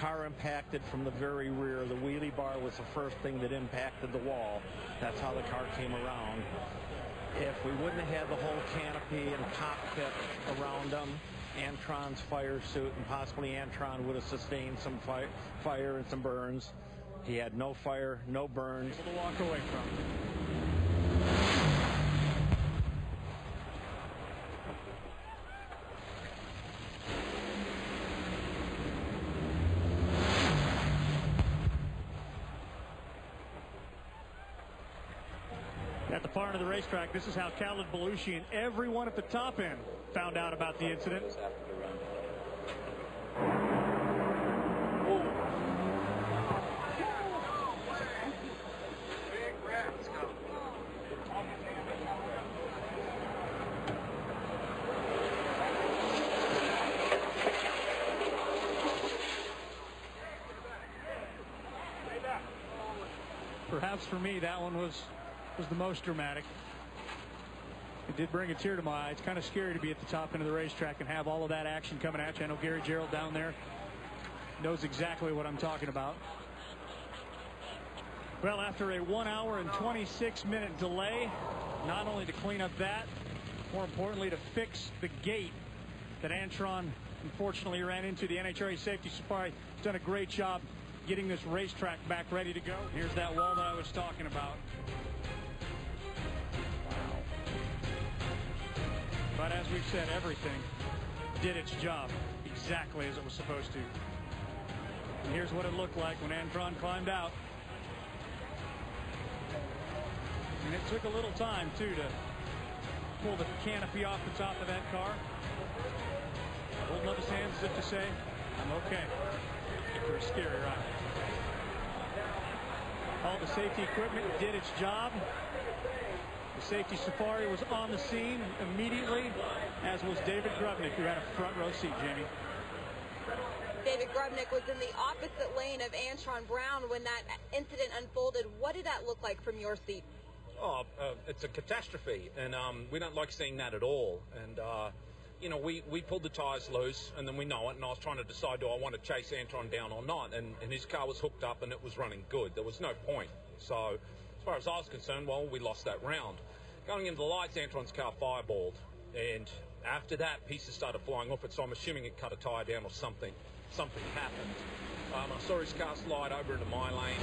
car impacted from the very rear. The wheelie bar was the first thing that impacted the wall. That's how the car came around. If we wouldn't have had the whole canopy and cockpit around them, Antron's fire suit, and possibly Antron would have sustained some fire and some burns. He had no fire, no burns. To walk away from. At the far end of the racetrack, this is how Khaled Belushi and everyone at the top end found out about the incident. Perhaps for me, that one was the most dramatic. It did bring a tear to my eye. It's kind of scary to be at the top end of the racetrack and have all of that action coming at you. I know Gary Gerald down there knows exactly what I'm talking about. Well, after a 1 hour and 26-minute delay, not only to clean up that, more importantly to fix the gate that Antron unfortunately ran into, the NHRA Safety Safari has done a great job getting this racetrack back ready to go. Here's that wall that I was talking about. But as we've said, everything did its job exactly as it was supposed to. And here's what it looked like when Antron climbed out. And it took a little time, too, to pull the canopy off the top of that car. Holding up his hands as if to say, I'm okay. After a scary ride. All the safety equipment did its job. The safety safari was on the scene immediately, as was David Grubnick, who had a front row seat, Jamie. David Grubnick was in the opposite lane of Antron Brown when that incident unfolded. What did that look like from your seat? Oh, it's a catastrophe, and we don't like seeing that at all. And, you know, we pulled the tyres loose, and then we know it, and I was trying to decide, do I want to chase Antron down or not? And his car was hooked up, and it was running good. There was no point. So as far as I was concerned, well, we lost that round. Going into the lights, Antron's car fireballed, and after that, pieces started flying off it, so I'm assuming it cut a tyre down or something. Something happened. I saw his car slide over into my lane,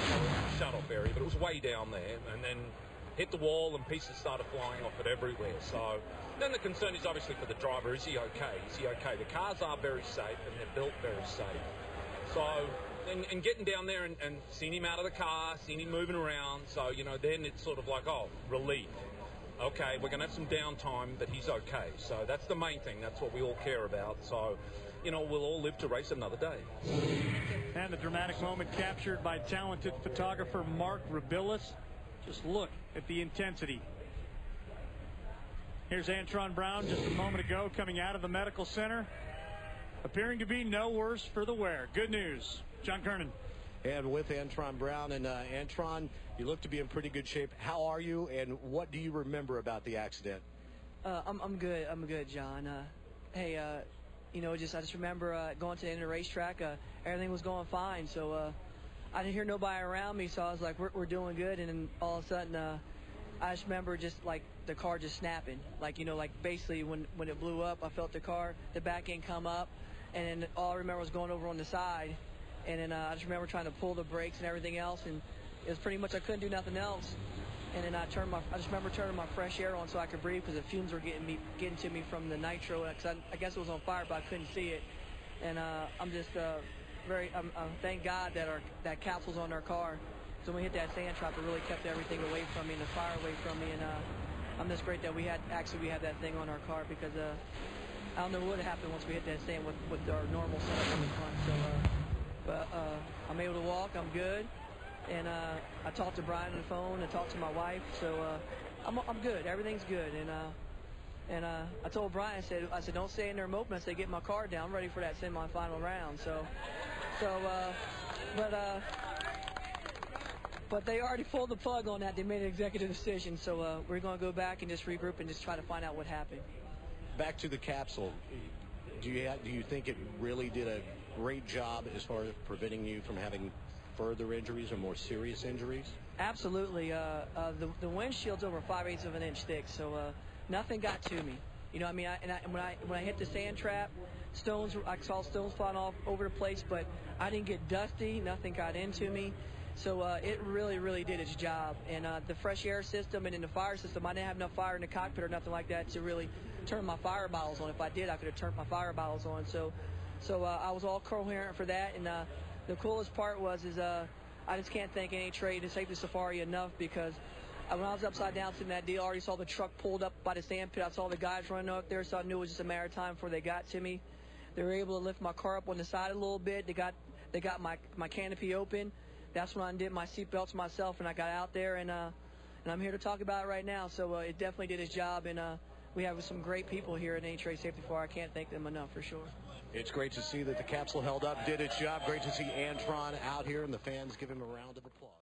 shut-off area, but it was way down there, and then hit the wall, and pieces started flying off it everywhere. So then the concern is obviously for the driver. Is he okay? Is he okay? The cars are very safe, and they're built very safe. So, and getting down there and seeing him out of the car, seeing him moving around, so, you know, then it's sort of like, oh, relief. Okay, we're going to have some downtime, but he's okay. So that's the main thing. That's what we all care about. So, you know, we'll all live to race another day. And the dramatic moment captured by talented photographer Mark Rabilis. Just look at the intensity. Here's Antron Brown just a moment ago coming out of the medical center. Appearing to be no worse for the wear. Good news. John Kernan. And with Antron Brown. And Antron, you look to be in pretty good shape. How are you, and what do you remember about the accident? I'm good. I'm good, John. Hey, you know, I just remember going to the end of the racetrack. Everything was going fine, so I didn't hear nobody around me, so I was like, we're doing good. And then all of a sudden, I just remember just like the car just snapping. Like, you know, like basically when it blew up, I felt the back end come up, and then all I remember was going over on the side. And then I just remember trying to pull the brakes and everything else, and it was pretty much I couldn't do nothing else. And then I just remember turning my fresh air on so I could breathe, because the fumes were getting to me from the nitro. Cause I guess it was on fire, but I couldn't see it. And I'm just thank God that capsule's on our car. So when we hit that sand trap, it really kept everything away from me and the fire away from me. And I'm just great that we had that thing on our car, because I don't know what would have happened once we hit that sand with our normal setup in the front. So. But I'm able to walk. I'm good, and I talked to Brian on the phone. I talked to my wife, so I'm good. Everything's good, and I told Brian, I said, don't stay in there moping. I said, get my car down. I'm ready for that semifinal round. But they already pulled the plug on that. They made an executive decision, so we're going to go back and just regroup and just try to find out what happened. Back to the capsule. Do you think it really did a great job as far as preventing you from having further injuries or more serious injuries? Absolutely. The windshield's over 5/8 of an inch thick, so nothing got to me. You know, I mean, when I hit the sand trap, I saw stones flying off over the place, but I didn't get dusty. Nothing got into me. So it really did its job. And the fresh air system and in the fire system, I didn't have enough fire in the cockpit or nothing like that to really turn my fire bottles on. If I did, I could have turned my fire bottles on. So I was all coherent for that. And the coolest part was I just can't thank NHRA and Safety Safari enough, because when I was upside down sitting in that deal, I already saw the truck pulled up by the sand pit. I saw the guys running up there, so I knew it was just a matter of time before they got to me. They were able to lift my car up on the side a little bit. They got my canopy open. That's when I undid my seatbelts myself, and I got out there, and I'm here to talk about it right now. So it definitely did its job, and we have some great people here at NHRA Safety Safari. I can't thank them enough, for sure. It's great to see that the capsule held up, did its job. Great to see Antron out here, and the fans give him a round of applause.